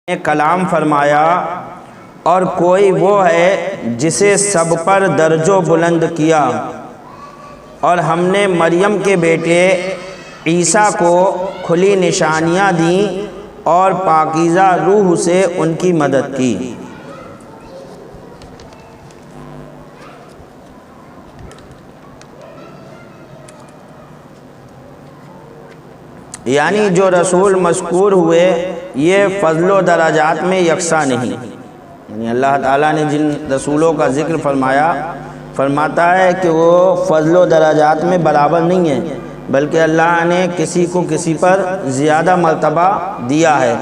نے کلام فرمایا اور کوئی وہ ہے جسے سب پر درجو بلند کیا، اور ہم نے مریم کے بیٹے عیسیٰ کو کھلی نشانیاں دیں اور پاکیزہ روح سے ان کی مدد کی۔ یعنی جو رسول مذکور ہوئے یہ فضل و درجات میں یکساں نہیں، یعنی اللہ تعالیٰ نے جن رسولوں کا ذکر فرماتا ہے کہ وہ فضل و درجات میں برابر نہیں ہیں، بلکہ اللہ نے کسی کو کسی پر زیادہ مرتبہ دیا ہے،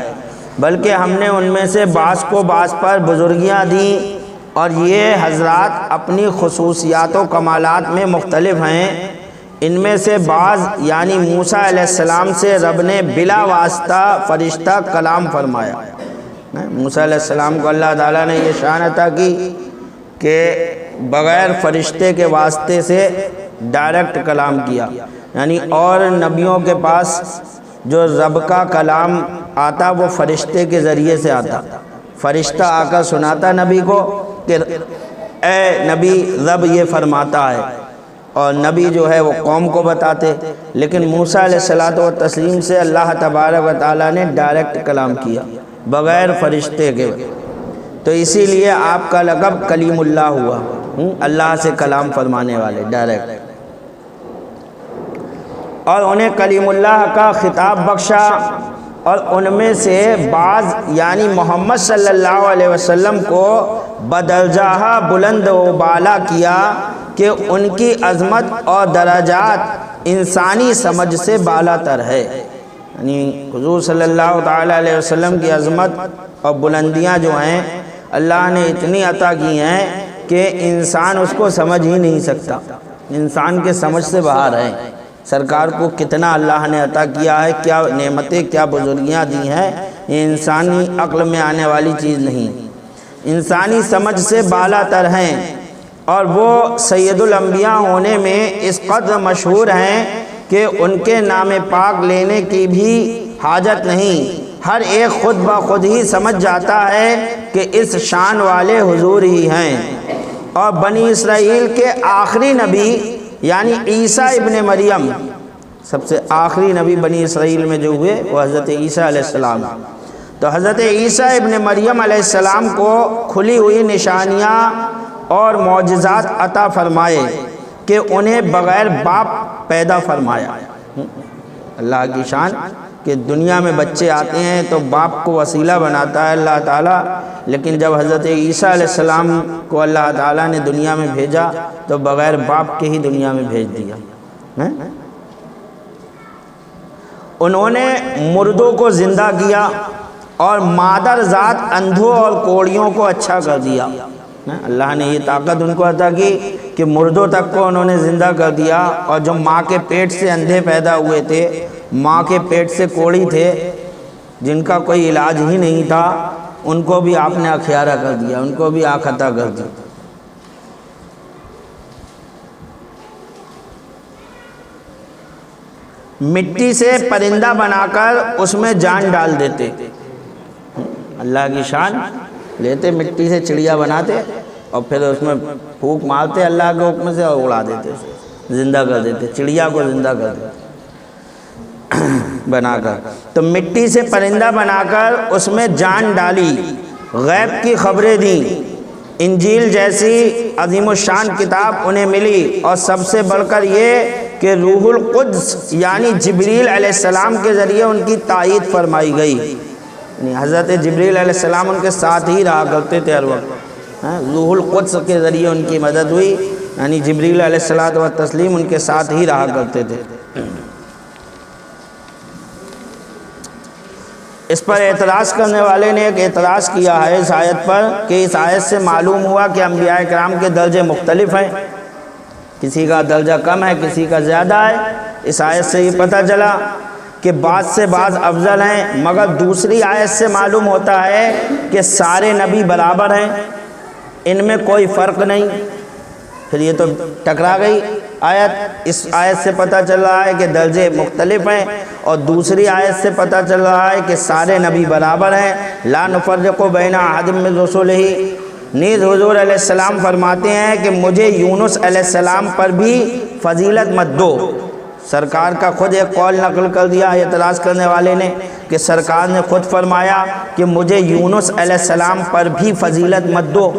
بلکہ ہم نے ان میں سے بعض کو بعض پر بزرگیاں دیں، اور یہ حضرات اپنی خصوصیات و کمالات میں مختلف ہیں۔ ان میں سے بعض یعنی موسیٰ علیہ السلام سے رب نے بلا واسطہ فرشتہ کلام فرمایا۔ موسیٰ علیہ السلام کو اللہ تعالیٰ نے یہ شان عطا کی کہ بغیر فرشتے کے واسطے سے ڈائریکٹ کلام کیا، یعنی اور نبیوں کے پاس جو رب کا کلام آتا وہ فرشتے کے ذریعے سے آتا، فرشتہ آ کر سناتا نبی کو کہ اے نبی رب یہ فرماتا ہے، اور نبی جو ہے وہ قوم کو بتاتے۔ لیکن موسیٰ علیہ الصلوۃ والتسلیم سے اللہ تبارک و تعالیٰ نے ڈائریکٹ کلام کیا بغیر فرشتے کے، تو اسی لیے آپ کا لقب کلیم اللہ ہوا، اللہ سے کلام فرمانے والے ڈائریکٹ، اور انہیں کلیم اللہ کا خطاب بخشا، اور ان میں سے بعض یعنی محمد صلی اللہ علیہ وسلم کو بدرجہ بلند و بالا کیا کہ ان کی عظمت اور درجات انسانی سمجھ سے بالا تر ہے۔ یعنی حضور صلی اللہ تعالیٰ علیہ وسلم کی عظمت اور بلندیاں جو ہیں اللہ نے اتنی عطا کی ہیں کہ انسان اس کو سمجھ ہی نہیں سکتا، انسان کے سمجھ سے باہر ہے۔ سرکار کو کتنا اللہ نے عطا کیا ہے، کیا نعمتیں کیا بزرگیاں دی ہیں، یہ انسانی عقل میں آنے والی چیز نہیں، انسانی سمجھ سے بالا تر ہیں، اور وہ سید الانبیاء ہونے میں اس قدر مشہور ہیں کہ ان کے نام پاک لینے کی بھی حاجت نہیں، ہر ایک خود بخود ہی سمجھ جاتا ہے کہ اس شان والے حضور ہی ہیں۔ اور بنی اسرائیل کے آخری نبی یعنی عیسیٰ ابن مریم، سب سے آخری نبی بنی اسرائیل میں جو ہوئے وہ حضرت عیسیٰ علیہ السلام، تو حضرت عیسیٰ ابن مریم علیہ السلام کو کھلی ہوئی نشانیاں اور معجزات عطا فرمائے کہ انہیں بغیر باپ پیدا فرمایا۔ اللہ کی شان کہ دنیا میں بچے آتے ہیں تو باپ کو وسیلہ بناتا ہے اللہ تعالیٰ، لیکن جب حضرت عیسیٰ علیہ السلام کو اللہ تعالیٰ نے دنیا میں بھیجا تو بغیر باپ کے ہی دنیا میں بھیج دیا۔ انہوں نے مردوں کو زندہ کیا اور مادر ذات اندھوں اور کوڑیوں کو اچھا کر دیا۔ اللہ نے یہ طاقت ان کو عطا کی کہ مردوں تک کو انہوں نے زندہ کر دیا، اور جو ماں کے پیٹ سے اندھے پیدا ہوئے تھے، ماں کے پیٹ سے کوڑی تھے، جن کا کوئی علاج ہی نہیں تھا، ان کو بھی آپ نے اخیارہ کر دیا، ان کو بھی آنکھ عطا کر دی۔ مٹی سے پرندہ بنا کر اس میں جان ڈال دیتے، اللہ کی شان، لیتے مٹی سے چڑیا بناتے اور پھر اس میں پھونک مارتے اللہ کے حکم سے اور اڑا دیتے، زندہ کر دیتے، چڑیا کو زندہ کر دیتے بنا کر۔ تو مٹی سے پرندہ بنا کر اس میں جان ڈالی، غیب کی خبریں دیں، انجیل جیسی عظیم الشان کتاب انہیں ملی، اور سب سے بڑھ کر یہ کہ روح القدس یعنی جبریل علیہ السلام کے ذریعے ان کی تائید فرمائی گئی۔ حضرت جبریل علیہ السلام ان کے ساتھ ہی رہا کرتے تھے ہر وقت، روح القدس کے ذریعے ان کی مدد ہوئی، یعنی جبریل علیہ الصلوۃ والتسلیم ان کے ساتھ ہی رہا کرتے تھے۔ اس پر اعتراض کرنے والے نے ایک اعتراض کیا ہے اس آیت پر کہ اس آیت سے معلوم ہوا کہ انبیاء کرام کے درجے مختلف ہیں، کسی کا درجہ کم ہے کسی کا زیادہ ہے۔ اس آیت سے یہ پتہ چلا کہ بعض سے بعض افضل ہیں، مگر دوسری آیت سے معلوم ہوتا ہے کہ سارے نبی برابر ہیں، ان میں کوئی فرق نہیں۔ پھر یہ تو ٹکرا گئی آیت، اس آیت سے پتہ چل رہا ہے کہ درجے مختلف ہیں، اور دوسری آیت سے پتہ چل رہا ہے کہ سارے نبی برابر ہیں، لا نفرق بین احد من رسلہ۔ نیز حضور علیہ السلام فرماتے ہیں کہ مجھے یونس علیہ السلام پر بھی فضیلت مت دو۔ سرکار کا خود ایک قول نقل کر دیا اعتراض کرنے والے نے کہ سرکار نے خود فرمایا کہ مجھے یونس علیہ السلام پر بھی فضیلت مت دو۔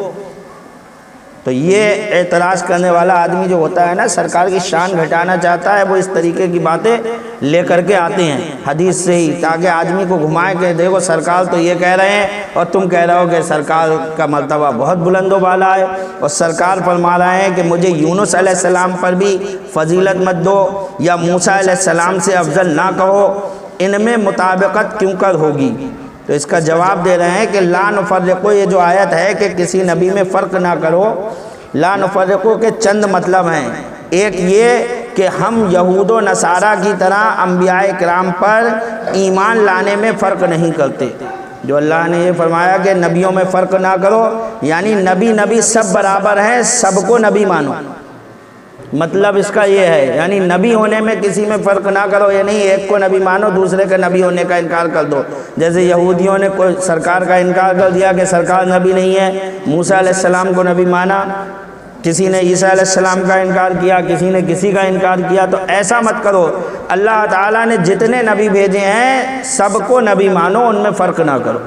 تو یہ اعتراض کرنے والا آدمی جو ہوتا ہے نا، سرکار کی شان گھٹانا چاہتا ہے، وہ اس طریقے کی باتیں لے کر کے آتے ہیں حدیث سے ہی، تاکہ آدمی کو گھمائے کہ دیکھو سرکار تو یہ کہہ رہے ہیں اور تم کہہ رہے ہو کہ سرکار کا مرتبہ بہت بلند و بالا ہے، اور سرکار فرما رہے ہیں کہ مجھے یونس علیہ السلام پر بھی فضیلت مت دو یا موسیٰ علیہ السلام سے افضل نہ کہو، ان میں مطابقت کیوں کر ہوگی؟ تو اس کا جواب دے رہے ہیں کہ لا نفرقو، یہ جو آیت ہے کہ کسی نبی میں فرق نہ کرو، لا نفرقو کے چند مطلب ہیں۔ ایک یہ کہ ہم یہود و نصارہ کی طرح انبیاء کرام پر ایمان لانے میں فرق نہیں کرتے۔ جو اللہ نے یہ فرمایا کہ نبیوں میں فرق نہ کرو، یعنی نبی سب برابر ہیں، سب کو نبی مانو، مطلب اس کا یہ ہے، یعنی نبی ہونے میں کسی میں فرق نہ کرو، یہ نہیں ایک کو نبی مانو دوسرے کے نبی ہونے کا انکار کر دو۔ جیسے یہودیوں نے کوئی سرکار کا انکار کر دیا کہ سرکار نبی نہیں ہے، موسیٰ علیہ السلام کو نبی مانا، کسی نے عیسیٰ علیہ السلام کا انکار کیا، کسی نے کسی کا انکار کیا، تو ایسا مت کرو۔ اللہ تعالیٰ نے جتنے نبی بھیجے ہیں سب کو نبی مانو، ان میں فرق نہ کرو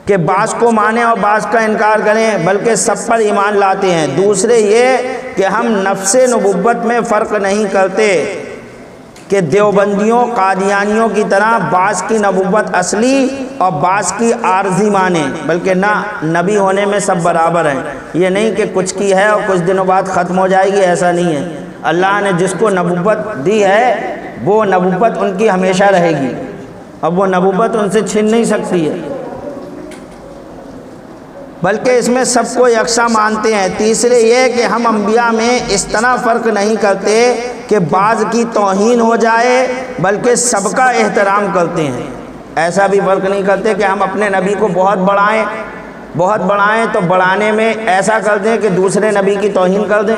کہ بعض کو مانیں اور بعض کا انکار کریں، بلکہ سب پر ایمان لاتے ہیں۔ دوسرے یہ کہ ہم نفس نبوت میں فرق نہیں کرتے کہ دیوبندیوں قادیانیوں کی طرح بعض کی نبوت اصلی اور بعض کی عارضی مانیں، بلکہ نہ، نبی ہونے میں سب برابر ہیں۔ یہ نہیں کہ کچھ کی ہے اور کچھ دنوں بعد ختم ہو جائے گی، ایسا نہیں ہے۔ اللہ نے جس کو نبوت دی ہے وہ نبوت ان کی ہمیشہ رہے گی، اب وہ نبوت ان سے چھن نہیں سکتی ہے، بلکہ اس میں سب کو یکساں مانتے ہیں۔ تیسرے یہ کہ ہم انبیاء میں اس طرح فرق نہیں کرتے کہ بعض کی توہین ہو جائے، بلکہ سب کا احترام کرتے ہیں۔ ایسا بھی فرق نہیں کرتے کہ ہم اپنے نبی کو بہت بڑھائیں تو بڑھانے میں ایسا کر دیں کہ دوسرے نبی کی توہین کر دیں،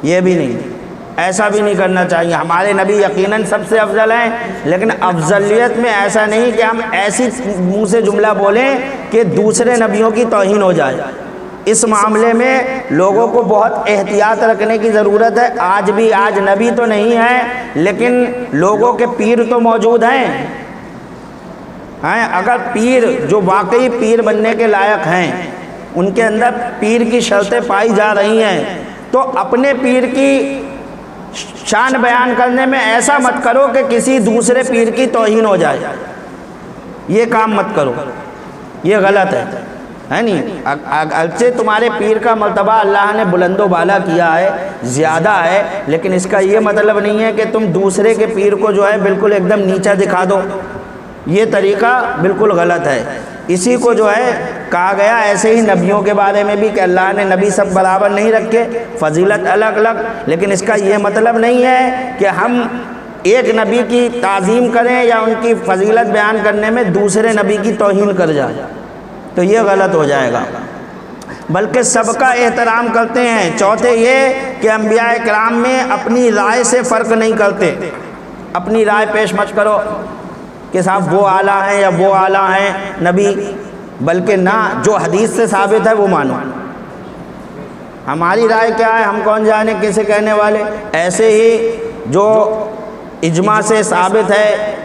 یہ بھی نہیں، ایسا بھی نہیں کرنا چاہیے۔ ہمارے نبی یقیناً سب سے افضل ہیں، لیکن افضلیت میں ایسا نہیں کہ ہم ایسی منہ سے جملہ بولیں کہ دوسرے نبیوں کی توہین ہو جائے۔ اس معاملے میں لوگوں کو بہت احتیاط رکھنے کی ضرورت ہے۔ آج نبی تو نہیں ہے، لیکن لوگوں کے پیر تو موجود ہیں۔ اگر پیر جو واقعی پیر بننے کے لائق ہیں، ان کے اندر پیر کی شرطیں پائی جا رہی ہیں، تو اپنے پیر کی شان بیان کرنے میں ایسا مت کرو کہ کسی دوسرے پیر کی توہین ہو جائے، یہ کام مت کرو، یہ غلط ہے نہیں۔ اگرچہ تمہارے پیر کا مرتبہ اللہ نے بلند و بالا کیا ہے، زیادہ ہے، لیکن اس کا یہ مطلب نہیں ہے کہ تم دوسرے کے پیر کو جو ہے بالکل ایک دم نیچا دکھا دو، یہ طریقہ بالکل غلط ہے۔ اسی کو جو ہے کہا گیا ایسے ہی نبیوں کے بارے میں بھی کہ اللہ نے نبی سب برابر نہیں رکھے، فضیلت الگ الگ، لیکن اس کا یہ مطلب نہیں ہے کہ ہم ایک نبی کی تعظیم کریں یا ان کی فضیلت بیان کرنے میں دوسرے نبی کی توہین کر جائیں، تو یہ غلط ہو جائے گا، بلکہ سب کا احترام کرتے ہیں۔ چوتھے یہ کہ انبیاء کرام میں اپنی رائے سے فرق نہیں کرتے، اپنی رائے پیش مت کرو کہ صاحب وہ اعلیٰ ہیں یا وہ اعلیٰ ہیں نبی، بلکہ نہ، جو حدیث سے ثابت ہے وہ مانو۔ ہماری رائے کیا ہے، ہم کون جانے کسے کہنے والے۔ ایسے ہی جو اجماع سے ثابت ہے،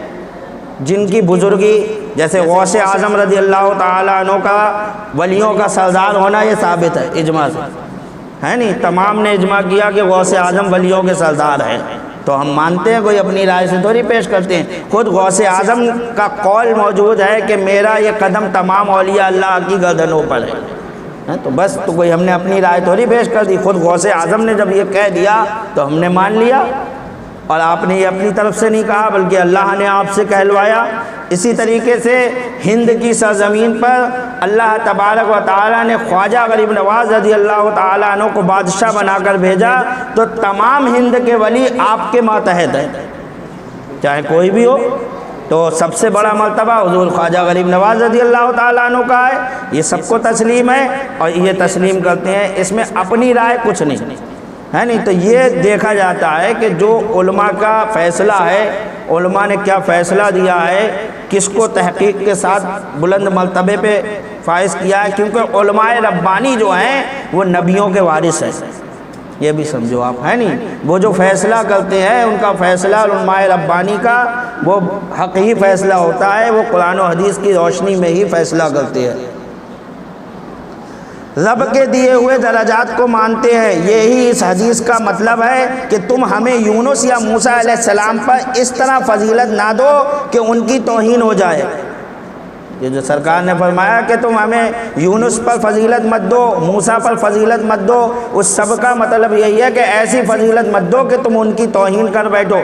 جن کی بزرگی، جیسے غوث اعظم رضی اللہ تعالیٰ عنہ کا ولیوں کا سردار ہونا، یہ ثابت ہے اجماع سے، ہے نہیں؟ تمام نے اجماع کیا کہ غوث اعظم ولیوں کے سردار ہیں، تو ہم مانتے ہیں، کوئی اپنی رائے سے تھوڑی پیش کرتے ہیں۔ خود غوث اعظم کا قول موجود ہے کہ میرا یہ قدم تمام اولیاء اللہ کی گردنوں پر ہے، تو بس، تو کوئی ہم نے اپنی رائے تھوڑی پیش کر دی، خود غوث اعظم نے جب یہ کہہ دیا تو ہم نے مان لیا، اور آپ نے یہ اپنی طرف سے نہیں کہا بلکہ اللہ نے آپ سے کہلوایا۔ اسی طریقے سے ہند کی سرزمین پر اللہ تبارک و تعالیٰ نے خواجہ غریب نواز رضی اللہ تعالیٰ عنہ کو بادشاہ بنا کر بھیجا، تو تمام ہند کے ولی آپ کے ماتحت ہیں، چاہے کوئی بھی ہو۔ تو سب سے بڑا مرتبہ حضور خواجہ غریب نواز رضی اللہ تعالیٰ عنہ کا ہے، یہ سب کو تسلیم ہے اور یہ تسلیم کرتے ہیں، اس میں اپنی رائے کچھ نہیں، ہے نہیں؟ تو یہ دیکھا جاتا ہے کہ جو علماء کا فیصلہ ہے، علماء نے کیا فیصلہ دیا ہے، کس کو تحقیق کے ساتھ بلند مرتبے پہ فائز کیا ہے، کیونکہ علماء ربانی جو ہیں وہ نبیوں کے وارث ہیں، یہ بھی سمجھو آپ، ہے نہیں؟ وہ جو فیصلہ کرتے ہیں ان کا فیصلہ علماء ربانی کا وہ حقیقی فیصلہ ہوتا ہے، وہ قرآن و حدیث کی روشنی میں ہی فیصلہ کرتے ہیں۔ رب کے دیے ہوئے درجات کو مانتے ہیں، یہی اس حدیث کا مطلب ہے کہ تم ہمیں یونس یا موسیٰ علیہ السلام پر اس طرح فضیلت نہ دو کہ ان کی توہین ہو جائے۔ یہ جو سرکار نے فرمایا کہ تم ہمیں یونس پر فضیلت مت دو، موسیٰ پر فضیلت مت دو، اس سب کا مطلب یہی ہے کہ ایسی فضیلت مت دو کہ تم ان کی توہین کر بیٹھو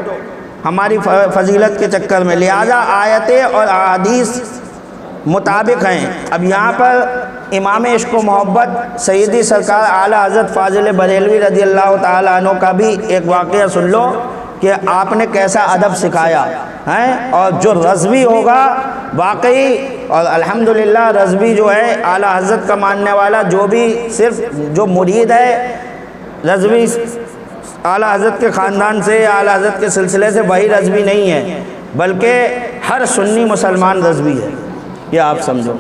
ہماری فضیلت کے چکر میں۔ لہذا آیتیں اور احادیث مطابق ہیں۔ اب یہاں پر امام عشق و محبت سیدی سرکار اعلیٰ حضرت فاضل بریلوی رضی اللہ تعالیٰ عنہ کا بھی ایک واقعہ سن لو کہ آپ نے کیسا ادب سکھایا ہے۔ اور جو رضوی ہوگا واقعی، اور الحمدللہ رضوی جو ہے اعلیٰ حضرت کا ماننے والا، جو بھی صرف جو مرید ہے رضوی اعلیٰ حضرت کے خاندان سے، اعلیٰ حضرت کے سلسلے سے، وہی رضوی نہیں ہے، بلکہ ہر سنی مسلمان رضوی ہے، یہ آپ سمجھو،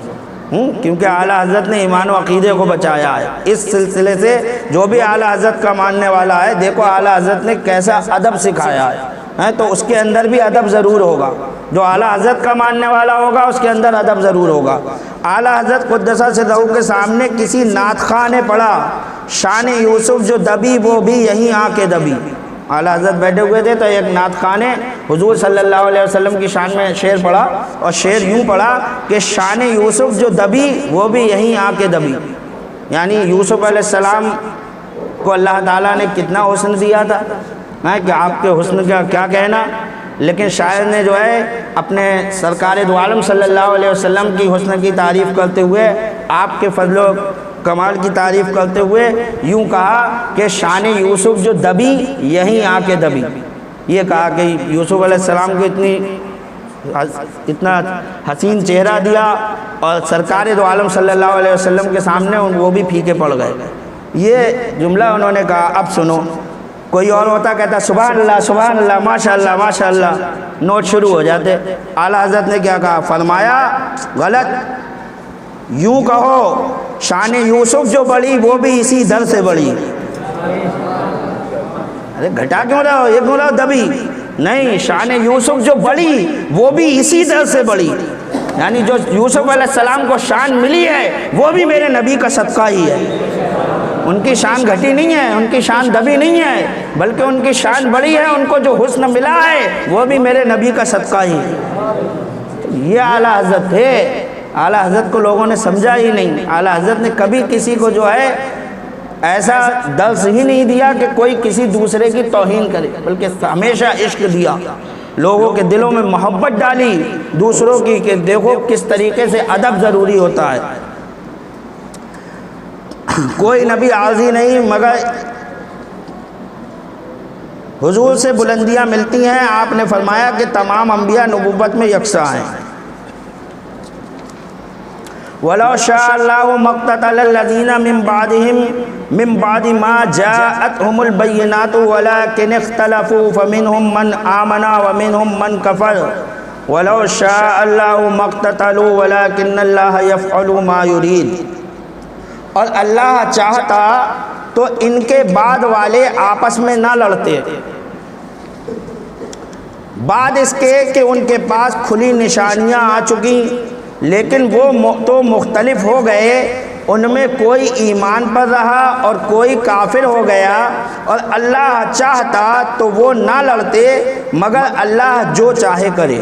کیونکہ اعلیٰ حضرت نے ایمان و عقیدے کو بچایا ہے۔ اس سلسلے سے جو بھی اعلیٰ حضرت کا ماننے والا ہے، دیکھو اعلیٰ حضرت نے کیسا ادب سکھایا ہے، تو اس کے اندر بھی ادب ضرور ہوگا۔ جو اعلیٰ حضرت کا ماننے والا ہوگا اس کے اندر ادب ضرور ہوگا۔ اعلیٰ حضرت قدسہ سرہ کے سامنے کسی نعت خواہ نے پڑھا، شان یوسف جو دبی وہ بھی یہیں آ کے دبی۔ اعلیٰ حضرت بیٹھے ہوئے تھے تو ایک نعت خواہ نے حضور صلی اللہ علیہ وسلم کی شان میں شعر پڑھا، اور شعر یوں پڑھا کہ شان یوسف جو دبی وہ بھی یہیں آ کے دبی، یعنی یوسف علیہ السلام کو اللہ تعالیٰ نے کتنا حسن دیا تھا کہ آپ کے حسن کا کیا کہنا، لیکن شاعر نے جو ہے اپنے سرکار دو عالم صلی اللہ علیہ وسلم کی حسن کی تعریف کرتے ہوئے، آپ کے فضل و کمال کی تعریف کرتے ہوئے یوں کہا کہ شان یوسف جو دبی یہیں آ کے دبی۔ یہ کہا کہ یوسف علیہ السلام کو اتنا حسین چہرہ دیا، اور سرکار دو عالم صلی اللہ علیہ وسلم کے سامنے وہ بھی پھیکے پڑ گئے۔ یہ جملہ انہوں نے کہا۔ اب سنو، کوئی اور ہوتا کہتا سبحان اللہ سبحان اللہ ماشاء اللہ ماشاء اللہ، نوٹ شروع ہو جاتے۔ اعلیٰ حضرت نے کیا کہا؟ فرمایا غلط، یوں کہو شان یوسف جو بڑی وہ بھی اسی در سے بڑی۔ ارے گھٹا کیوں رہا ہو، یہ کیوں رہا ہو دبی؟ نہیں، شان یوسف جو بڑی وہ بھی اسی در سے بڑی، یعنی جو یوسف علیہ السلام کو شان ملی ہے وہ بھی میرے نبی کا صدقہ ہی ہے۔ ان کی شان گھٹی نہیں ہے، ان کی شان دبی نہیں ہے، بلکہ ان کی شان بڑی ہے، ان کو جو حسن ملا ہے وہ بھی میرے نبی کا صدقہ ہی ہے۔ یہ اعلیٰ حضرت تھے۔ اعلیٰ حضرت کو لوگوں نے سمجھا ہی نہیں۔ اعلیٰ حضرت نے کبھی کسی کو جو ہے ایسا درس ہی نہیں دیا کہ کوئی کسی دوسرے کی توہین کرے، بلکہ ہمیشہ عشق دیا، لوگوں کے دلوں میں محبت ڈالی دوسروں کی، کہ دیکھو کس طریقے سے ادب ضروری ہوتا ہے۔ کوئی نبی عارضی نہیں مگر حضور سے بلندیاں ملتی ہیں۔ آپ نے فرمایا کہ تمام انبیاء نبوت میں یکساں ہیں۔ وَلَوْ شَاءَ اللَّهُ مَا اقْتَتَلَ الَّذِينَ مِن بَعْدِ مَا جَاءَتْهُمُ الْبَيِّنَاتُ وَلَٰكِنِ اخْتَلَفُوا فَمِنْهُم مَّنْ آمَنَ وَمِنْهُم مَّن كَفَرَ وَلَوْ شَاءَ اللَّهُ مَا اقْتَتَلُوا وَلَٰكِنَّ اللَّهَ يَفْعَلُ مَا يُرِيدُ۔ اور اللہ چاہتا تو ان کے بعد والے آپس میں نہ لڑتے، بعد اس کے کہ ان کے پاس کھلی نشانیاں آ چکی، لیکن وہ تو مختلف ہو گئے، ان میں کوئی ایمان پر رہا اور کوئی کافر ہو گیا، اور اللہ چاہتا تو وہ نہ لڑتے مگر اللہ جو چاہے کرے۔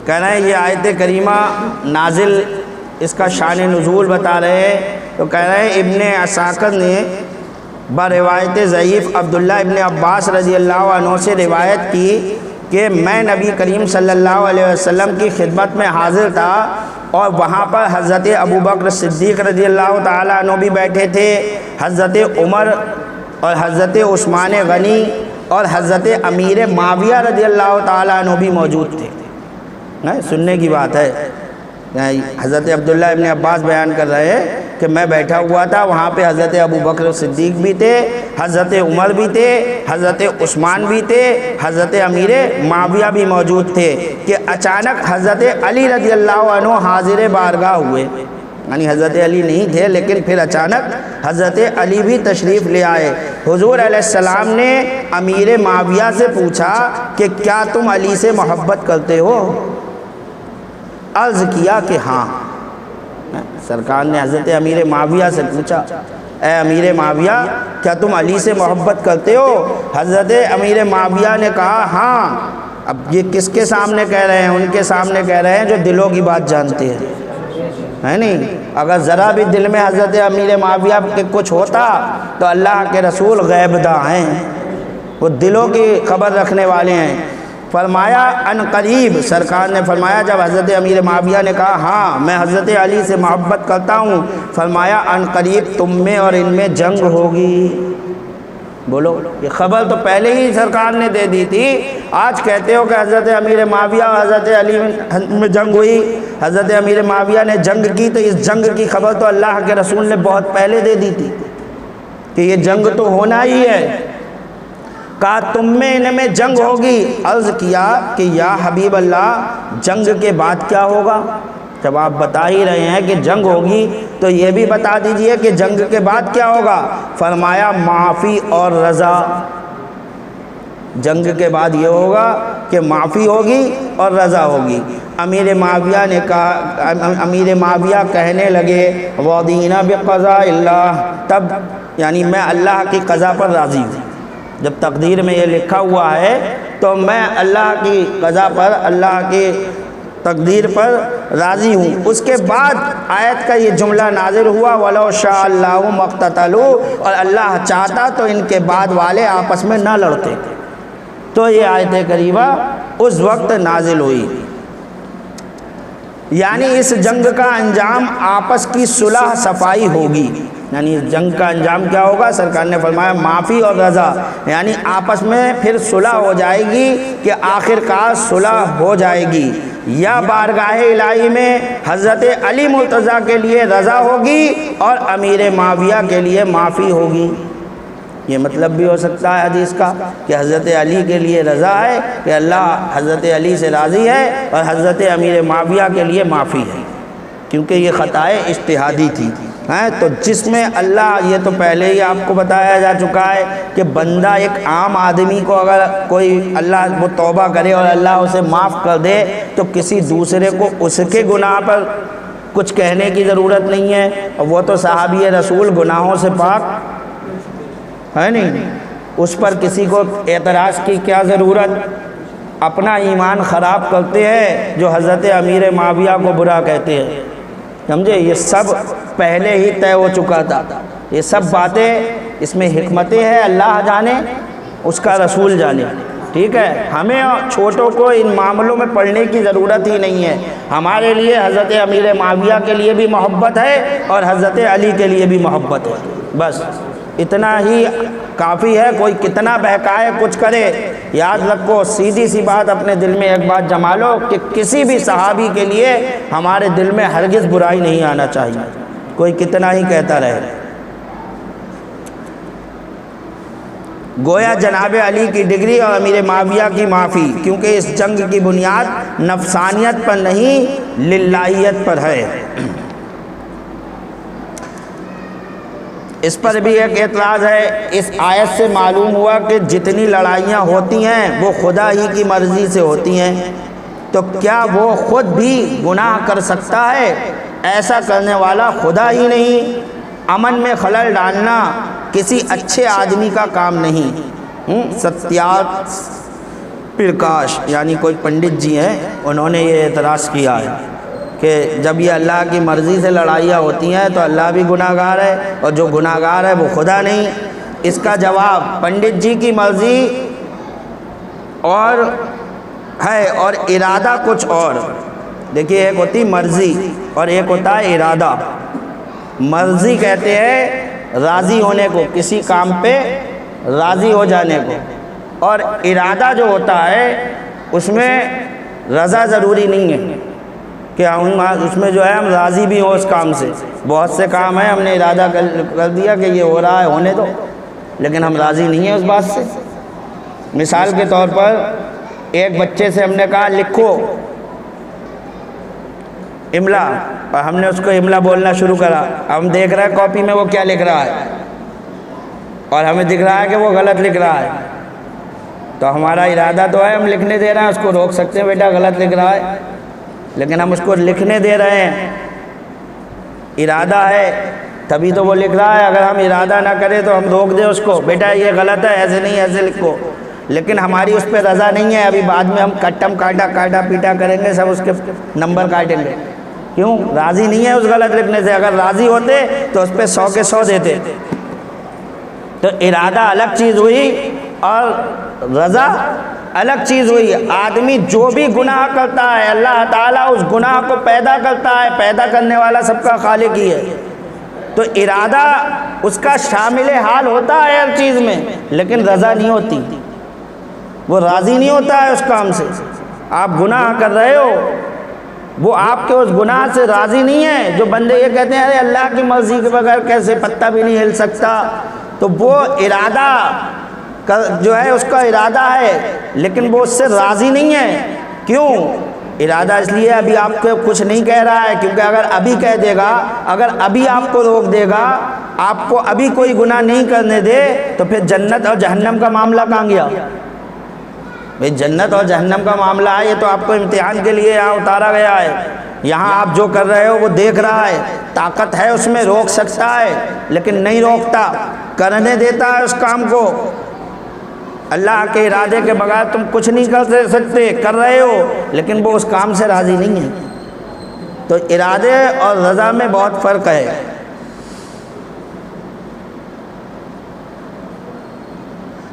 کہہ رہے ہیں یہ آیت کریمہ نازل، اس کا شان نزول بتا رہے ہیں، تو کہہ رہے ہیں ابن عساکر نے بروایت ضعیف عبداللہ ابن عباس رضی اللہ عنہ سے روایت کی کہ میں نبی کریم صلی اللہ علیہ وسلم کی خدمت میں حاضر تھا، اور وہاں پر حضرت ابوبکر صدیق رضی اللہ تعالیٰ عنہ بھی بیٹھے تھے، حضرت عمر اور حضرت عثمان غنی اور حضرت امیر معاویہ رضی اللہ تعالیٰ عنہ بھی موجود تھے۔ سننے کی بات ہے، حضرت عبداللہ ابن عباس بیان کر رہے ہیں کہ میں بیٹھا ہوا تھا، وہاں پہ حضرت ابو بکر صدیق بھی تھے، حضرت عمر بھی تھے، حضرت عثمان بھی تھے، حضرت امیر معاویہ بھی موجود تھے، کہ اچانک حضرت علی رضی اللہ عنہ حاضر بارگاہ ہوئے، یعنی حضرت علی نہیں تھے لیکن پھر اچانک حضرت علی بھی تشریف لے آئے۔ حضور علیہ السلام نے امیر معاویہ سے پوچھا کہ کیا تم علی سے محبت کرتے ہو؟ عرض کیا کہ ہاں۔ سرکار نے حضرت امیر معاویہ سے پوچھا، اے امیر معاویہ کیا تم علی سے محبت کرتے ہو؟ حضرت امیر معاویہ نے کہا ہاں۔ اب یہ کس کے سامنے کہہ رہے ہیں؟ ان کے سامنے کہہ رہے ہیں جو دلوں کی بات جانتے ہیں، ہے نہیں؟ اگر ذرا بھی دل میں حضرت امیر معاویہ کے کچھ ہوتا تو اللہ کے رسول غیب داں ہیں، وہ دلوں کی خبر رکھنے والے ہیں۔ فرمایا ان قریب، سرکار نے فرمایا جب حضرت امیر معاویہ نے کہا ہاں میں حضرت علی سے محبت کرتا ہوں، فرمایا ان قریب تم میں اور ان میں جنگ ہوگی۔ بولو، یہ خبر تو پہلے ہی سرکار نے دے دی تھی، آج کہتے ہو کہ حضرت امیر معاویہ اور حضرت علی میں جنگ ہوئی، حضرت امیر معاویہ نے جنگ کی، تو اس جنگ کی خبر تو اللہ کے رسول نے بہت پہلے دے دی تھی کہ یہ جنگ تو ہونا ہی ہے۔ کہا تم میں ان میں جنگ ہوگی۔ عرض کیا کہ یا حبیب اللہ جنگ کے بعد کیا ہوگا؟ جب آپ بتا ہی رہے ہیں کہ جنگ ہوگی تو یہ بھی بتا دیجئے کہ جنگ کے بعد کیا ہوگا؟ فرمایا معافی اور رضا۔ جنگ کے بعد یہ ہوگا کہ معافی ہوگی اور رضا ہوگی۔ امیر معاویہ نے کہا، امیر معاویہ کہنے لگے وَرَضِينَا بِقَضَاءِ اللَّهِ، تب یعنی میں اللہ کی قضا پر راضی ہوں۔ جب تقدیر میں یہ لکھا ہوا ہے تو میں اللہ کی قضا پر، اللہ کی تقدیر پر راضی ہوں۔ اس کے بعد آیت کا یہ جملہ نازل ہوا وَلَوْ شَاءَ اللَّهُ مَا اقْتَتَلُوا، اور اللہ چاہتا تو ان کے بعد والے آپس میں نہ لڑتے۔ تو یہ آیت کریمہ اس وقت نازل ہوئی، یعنی اس جنگ کا انجام آپس کی صلح صفائی ہوگی۔ یعنی اس جنگ کا انجام کیا ہوگا؟ سرکار نے فرمایا معافی اور رضا، یعنی آپس میں پھر صلح ہو جائے گی کہ آخر کار صلح ہو جائے گی، یا بارگاہ الہی میں حضرت علی مرتضیٰ کے لیے رضا ہوگی اور امیر معاویہ کے لیے معافی ہوگی۔ یہ مطلب بھی ہو سکتا ہے حدیث کا کہ حضرت علی کے لیے رضا ہے کہ اللہ حضرت علی سے راضی ہے، اور حضرت امیر معاویہ کے لیے معافی ہے، کیونکہ یہ خطائے اجتہادی تھی۔ تو جس میں اللہ، یہ تو پہلے ہی آپ کو بتایا جا چکا ہے کہ بندہ ایک عام آدمی کو اگر کوئی اللہ وہ توبہ کرے اور اللہ اسے معاف کر دے تو کسی دوسرے کو اس کے گناہ پر کچھ کہنے کی ضرورت نہیں ہے، اور وہ تو صحابی رسول گناہوں سے پاک ہے نہیں، اس پر کسی کو اعتراض کی کیا ضرورت؟ اپنا ایمان خراب کرتے ہیں جو حضرت امیر معاویہ کو برا کہتے ہیں، سمجھے؟ یہ سب پہلے ہی طے ہو چکا تھا، یہ سب باتیں اس میں حکمتیں ہیں، اللہ جانے اس کا رسول جانے، ٹھیک ہے؟ ہمیں چھوٹوں کو ان معاملوں میں پڑھنے کی ضرورت ہی نہیں ہے۔ ہمارے لیے حضرت امیر معاویہ کے لیے بھی محبت ہے اور حضرت علی کے لیے بھی محبت ہے، بس اتنا ہی کافی ہے۔ کوئی کتنا بہکائے کچھ کرے، یاد رکھو سیدھی سی بات اپنے دل میں ایک بات جما لو کہ کسی بھی صحابی کے لیے ہمارے دل میں ہرگز برائی نہیں آنا چاہیے، کوئی کتنا ہی کہتا رہے۔ گویا جناب علی کی ڈگری اور امیر معاویہ کی معافی، کیونکہ اس جنگ کی بنیاد نفسانیت پر نہیں للہیت پر ہے۔ اس پر بھی ایک اعتراض ہے، اس آیت سے معلوم ہوا کہ جتنی لڑائیاں ہوتی ہیں وہ خدا ہی کی مرضی سے ہوتی ہیں، تو کیا وہ خود بھی گناہ کر سکتا ہے؟ ایسا کرنے والا خدا ہی نہیں۔ امن میں خلل ڈالنا کسی اچھے آدمی کا کام نہیں۔ ستیات پرکاش یعنی کوئی پنڈت جی ہیں، انہوں نے یہ اعتراض کیا ہے کہ جب یہ اللہ کی مرضی سے لڑائیاں ہوتی ہیں تو اللہ بھی گناہ گار ہے، اور جو گناہ گار ہے وہ خدا نہیں۔ اس کا جواب پنڈت جی کی مرضی اور ہے اور ارادہ کچھ اور۔ دیکھیے ایک ہوتی مرضی اور ایک ہوتا ہے ارادہ۔ مرضی کہتے ہیں راضی ہونے کو، کسی کام پہ راضی ہو جانے کو، اور ارادہ جو ہوتا ہے اس میں رضا ضروری نہیں ہے کہ ہم اس میں جو ہے ہم راضی بھی ہوں اس کام سے. بہت سے کام ہیں ہم نے ارادہ کر دیا کہ یہ ہو رہا ہے ہونے دو، لیکن ہم راضی نہیں ہیں اس بات سے. مثال کے طور پر ایک بچے سے ہم نے کہا لکھو املا، اور ہم نے اس کو املا بولنا شروع کرا. ہم دیکھ رہے ہیں کاپی میں وہ کیا لکھ رہا ہے اور ہمیں دکھ رہا ہے کہ وہ غلط لکھ رہا ہے. تو ہمارا ارادہ تو ہے ہم لکھنے دے رہے ہیں، اس کو روک سکتے ہیں بیٹا غلط لکھ رہا ہے، لیکن ہم اس کو لکھنے دے رہے ہیں. ارادہ ہے تبھی تو وہ لکھ رہا ہے. اگر ہم ارادہ نہ کریں تو ہم روک دیں اس کو، بیٹا یہ غلط ہے، ایسے نہیں ایسے لکھو. لیکن ہماری اس پہ رضا نہیں ہے. ابھی بعد میں ہم کاٹا پیٹا کریں گے، سب اس کے نمبر کاٹیں گے. کیوں؟ راضی نہیں ہے اس غلط لکھنے سے. اگر راضی ہوتے تو اس پہ 100 کے 100 دیتے. تو ارادہ الگ چیز ہوئی اور رضا الگ چیز ہوئی. آدمی جو بھی گناہ کرتا ہے اللہ تعالیٰ اس گناہ کو پیدا کرتا ہے. پیدا کرنے والا سب کا خالق ہی ہے. تو ارادہ اس کا شامل حال ہوتا ہے ہر چیز میں، لیکن رضا نہیں ہوتی. وہ راضی نہیں ہوتا ہے اس کام سے. آپ گناہ کر رہے ہو، وہ آپ کے اس گناہ سے راضی نہیں ہے. جو بندے یہ کہتے ہیں ارے اللہ کی مرضی کے بغیر کیسے پتہ بھی نہیں ہل سکتا، تو وہ ارادہ جو ہے اس کا ارادہ ہے، لیکن وہ اس سے راضی نہیں ہے. کیوں؟ ارادہ اس لیے ابھی آپ کو کچھ نہیں کہہ رہا ہے، کیونکہ اگر ابھی کہہ دے گا، اگر ابھی آپ کو روک دے گا، آپ کو ابھی کوئی گناہ نہیں کرنے دے، تو پھر جنت اور جہنم کا معاملہ کہاں گیا؟ بھئی جنت اور جہنم کا معاملہ ہے، یہ تو آپ کو امتحان کے لیے یہاں اتارا گیا ہے. یہاں آپ جو کر رہے ہو وہ دیکھ رہا ہے، طاقت ہے اس میں، روک سکتا ہے، لیکن نہیں روکتا، کرنے دیتا ہے اس کام کو. اللہ کے ارادے کے بغیر تم کچھ نہیں کر سکتے، کر رہے ہو، لیکن وہ اس کام سے راضی نہیں ہے. تو ارادے اور رضا میں بہت فرق ہے.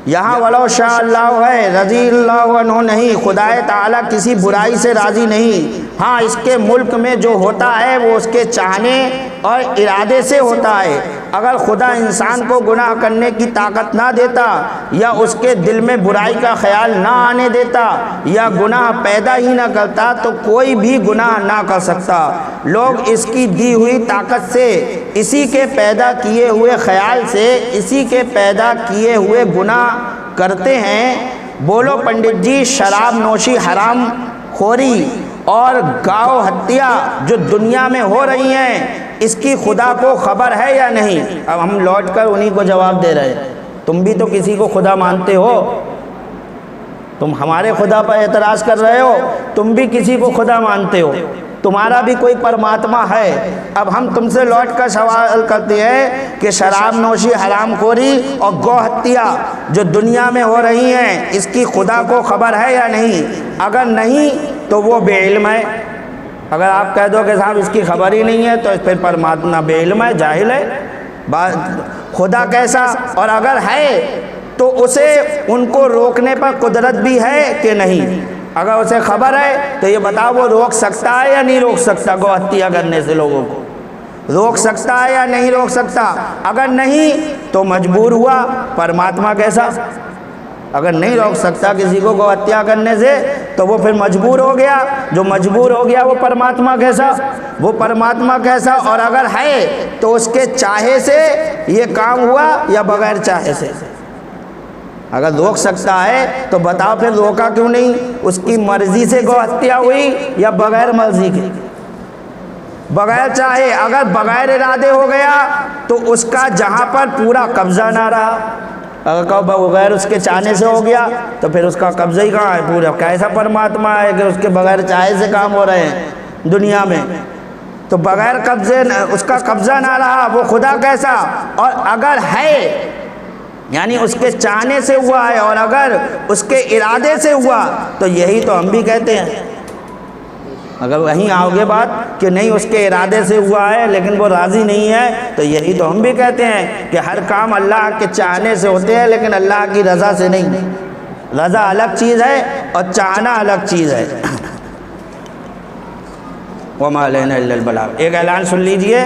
یہاں ولو شاء اللہ ہے، رضی اللہ عنہ نہیں. خدا تعالیٰ کسی برائی سے راضی نہیں. ہاں اس کے ملک میں جو ہوتا ہے وہ اس کے چاہنے اور ارادے سے ہوتا ہے. اگر خدا انسان کو گناہ کرنے کی طاقت نہ دیتا، یا اس کے دل میں برائی کا خیال نہ آنے دیتا، یا گناہ پیدا ہی نہ کرتا، تو کوئی بھی گناہ نہ کر سکتا. لوگ اس کی دی ہوئی طاقت سے، اسی کے پیدا کیے ہوئے خیال سے، اسی کے پیدا کیے ہوئے گناہ کرتے ہیں. بولو پنڈت جی، شراب نوشی، حرام خوری اور گاؤ ہتیا جو دنیا میں ہو رہی ہیں، اس کی خدا کو خبر ہے یا نہیں؟ اب ہم لوٹ کر انہی کو جواب دے رہے ہیں. تم بھی تو کسی کو خدا مانتے ہو. تم ہمارے خدا پر اعتراض کر رہے ہو، تم بھی کسی کو خدا مانتے ہو، تمہارا بھی کوئی پرماتما ہے. اب ہم تم سے لوٹ کر سوال کرتے ہیں کہ شراب نوشی، حرام خوری اور گو ہتیا جو دنیا میں ہو رہی ہیں، اس کی خدا کو خبر ہے یا نہیں؟ اگر نہیں تو وہ بے علم ہے. اگر آپ کہہ دو کہ صاحب اس کی خبر ہی نہیں ہے، تو پھر پرماتما بے علم ہے، جاہل ہے. خدا کیسا؟ اور اگر ہے تو اسے ان کو روکنے پر قدرت بھی ہے کہ نہیں؟ اگر اسے خبر ہے تو یہ بتاؤ وہ روک سکتا ہے یا نہیں روک سکتا؟ گو ہتیا کرنے سے لوگوں کو روک سکتا ہے یا نہیں روک سکتا؟ اگر نہیں تو مجبور ہوا. پرماتما کیسا؟ اگر نہیں روک سکتا کسی کو گو ہتیا کرنے سے، تو وہ پھر مجبور ہو گیا. جو مجبور ہو گیا وہ پرماتما کیسا؟ وہ پرماتما کیسا؟ اور اگر ہے تو اس کے چاہے سے یہ کام ہوا یا بغیر چاہے سے؟ اگر روک سکتا ہے تو بتاؤ پھر روکا کیوں نہیں؟ اس کی مرضی سے گو ہتیا ہوئی یا بغیر مرضی کے؟ بغیر چاہے. اگر بغیر ارادے ہو گیا تو اس کا جہاں پر پورا قبضہ نہ رہا. اگر کہو بغیر اس کے چاہنے سے ہو گیا تو پھر اس کا قبضہ ہی کہاں ہے پورا؟ کیسا پرماتما ہے کہ اس کے بغیر چاہے سے کام ہو رہے ہیں دنیا میں؟ تو بغیر قبضے اس کا قبضہ نہ رہا، وہ خدا کیسا؟ اور اگر ہے یعنی اس کے چاہنے سے ہوا ہے، اور اگر اس کے ارادے سے ہوا، تو یہی تو ہم بھی کہتے ہیں. اگر وہیں آؤ گے بات کہ نہیں اس کے ارادے سے ہوا ہے لیکن وہ راضی نہیں ہے، تو یہی تو ہم بھی کہتے ہیں کہ ہر کام اللہ کے چاہنے سے ہوتے ہیں لیکن اللہ کی رضا سے نہیں. رضا الگ چیز ہے اور چاہنا الگ چیز ہے. وَمَا عَلَيْنَا إِلَّا الْبَلَاغُ. ایک اعلان سن لیجئے.